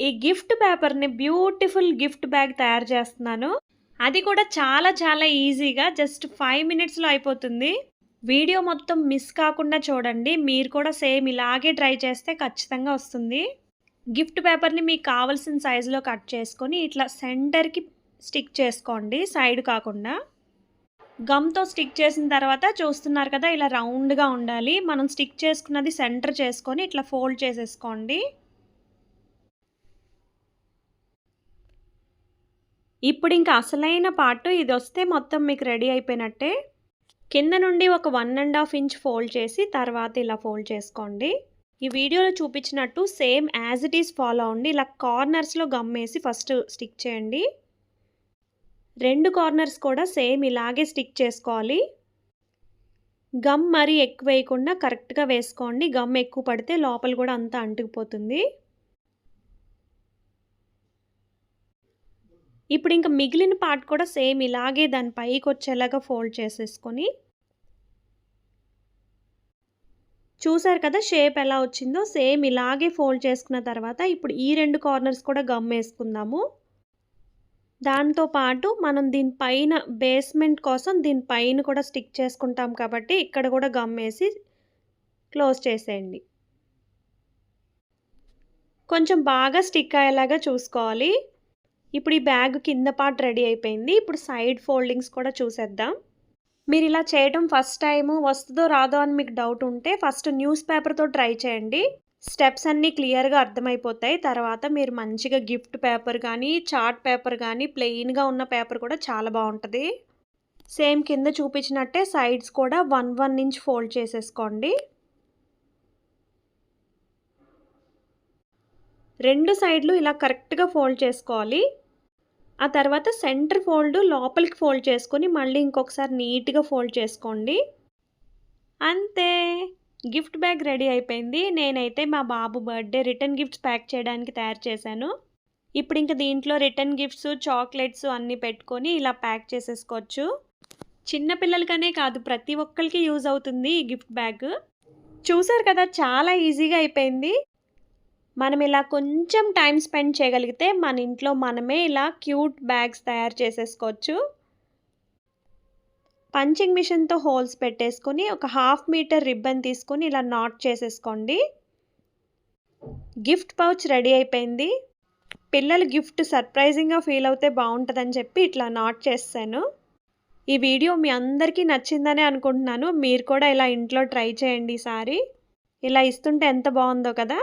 ఈ గిఫ్ట్ పేపర్‌ని beautiful gift bag తయారు చేస్తున్నాను. అది కూడా చాలా ఈజీగా జస్ట్ 5 మినిట్స్‌లో అయిపోతుంది. వీడియో మొత్తం మిస్ కాకుండా చూడండి. మీరు కూడా సేమ్ ఇలాగే ట్రై చేస్తే ఖచ్చితంగా వస్తుంది. గిఫ్ట్ పేపర్‌ని మీకు కావాల్సిన సైజులో కట్ చేసుకొని ఇట్లా సెంటర్‌కి స్టిక్ చేసుకోండి, సైడ్ కాకుండా. గమ్‌తో స్టిక్ చేసిన తర్వాత చూస్తున్నారు కదా! ఇలా రౌండ్‌గా ఉండాలి. మనం స్టిక్ చేసుకున్నది సెంటర్ చేసుకొని ఇట్లా ఫోల్డ్ చేసేసుకోండి. ఇప్పుడింక అసలైన పార్ట్ ఇదొస్తే మొత్తం మీకు రెడీ అయిపోయినట్టే. కింద నుండి ఒక 1½ ఇంచ్ ఫోల్డ్ చేసి తర్వాత ఇలా ఫోల్డ్ చేసుకోండి. ఈ వీడియోలో చూపించినట్టు same as it is follow అవ్వండి. ఇలా కార్నర్స్‌లో గమ్మేసి ఫస్ట్ స్టిక్ చేయండి. 2 కార్నర్స్ కూడా సేమ్ ఇలాగే స్టిక్ చేసుకోవాలి. గమ్ మరీ ఎక్కువ వేయకుండా కరెక్ట్‌గా వేసుకోండి. గమ్ ఎక్కువ పడితే లోపల కూడా అంతా అంటుకుపోతుంది. ఇప్పుడు ఇంక మిగిలిన పార్ట్ కూడా సేమ్ ఇలాగే దాని పైకొచ్చేలాగా ఫోల్డ్ చేసేసుకొని చూసారు కదా షేప్ ఎలా వచ్చిందో, సేమ్ ఇలాగే ఫోల్డ్ చేసుకున్న తర్వాత ఇప్పుడు ఈ 2 కార్నర్స్ కూడా గమ్ వేసుకుందాము. దాంతో పాటు మనం దీని పైన బేస్మెంట్ కోసం దీని పైన కూడా స్టిక్ చేసుకుంటాం కాబట్టి ఇక్కడ కూడా గమ్ వేసి క్లోజ్ చేసేయండి. కొంచెం బాగా స్టిక్ అయ్యేలాగా చూసుకోవాలి. ఇప్పుడు ఈ బ్యాగ్ కింద పార్ట్ రెడీ అయిపోయింది. ఇప్పుడు సైడ్ ఫోల్డింగ్స్ కూడా చూసేద్దాం. మీరు ఇలా చేయటం ఫస్ట్ టైము వస్తుందో రాదో అని మీకు డౌట్ ఉంటే ఫస్ట్ న్యూస్ పేపర్‌తో ట్రై చేయండి. స్టెప్స్ అన్నీ క్లియర్‌గా అర్థమైపోతాయి. తర్వాత మీరు మంచిగా గిఫ్ట్ పేపర్ గానీ, చార్ట్ పేపర్ గానీ, ప్లెయిన్‌గా ఉన్న పేపర్ కూడా చాలా బావుంటది. సేమ్ కింద చూపించినట్టే సైడ్స్ కూడా 1 ఇంచ్ ఫోల్డ్ చేసేసుకోండి. 2 సైడ్‌లు ఇలా కరెక్ట్‌గా ఫోల్డ్ చేసుకోవాలి. ఆ తర్వాత సెంటర్ ఫోల్డ్ లోపలికి ఫోల్డ్ చేసుకొని మళ్ళీ ఇంకొకసారి నీట్‌గా ఫోల్డ్ చేసుకోండి. అంతే. గిఫ్ట్ బ్యాగ్ రెడీ అయిపోయింది. నేనైతే మా బాబు బర్త్‌డే రిటర్న్ గిఫ్ట్స్ ప్యాక్ చేయడానికి తయారు చేశాను. ఇప్పుడు ఇంక దీంట్లో రిటర్న్ గిఫ్ట్స్, చాక్లెట్స్ అన్నీ పెట్టుకొని ఇలా ప్యాక్ చేసేసుకోవచ్చు. చిన్న పిల్లలకనే కాదు ప్రతి ఒక్కళ్ళకి యూజ్ అవుతుంది ఈ గిఫ్ట్ బ్యాగ్. చూసారు కదా చాలా ఈజీగా అయిపోయింది. మనం ఇలా కొంచెం టైం స్పెండ్ చేయగలిగితే మన ఇంట్లో మనమే ఇలా క్యూట్ బ్యాగ్స్ తయారు చేసేసుకోవచ్చు. పంచింగ్ మిషన్‌తో హోల్స్ పెట్టేసుకొని ఒక 1/2 మీటర్ రిబ్బన్ తీసుకొని ఇలా నాట్ చేసేసుకోండి. గిఫ్ట్ పౌచ్ రెడీ అయిపోయింది. పిల్లలు గిఫ్ట్ సర్ప్రైజింగ్‌గా ఫీల్ అవుతే బావుంటదని చెప్పి ఇట్లా నాట్ చేసేసాను. ఈ వీడియో మీ అందరికీ నచ్చిందనే అనుకుంటున్నాను. మీరు కూడా ఇలా ఇంట్లో ట్రై చేయండి ఈసారి. ఇలా ఇస్తుంటే ఎంత బావుందో కదా!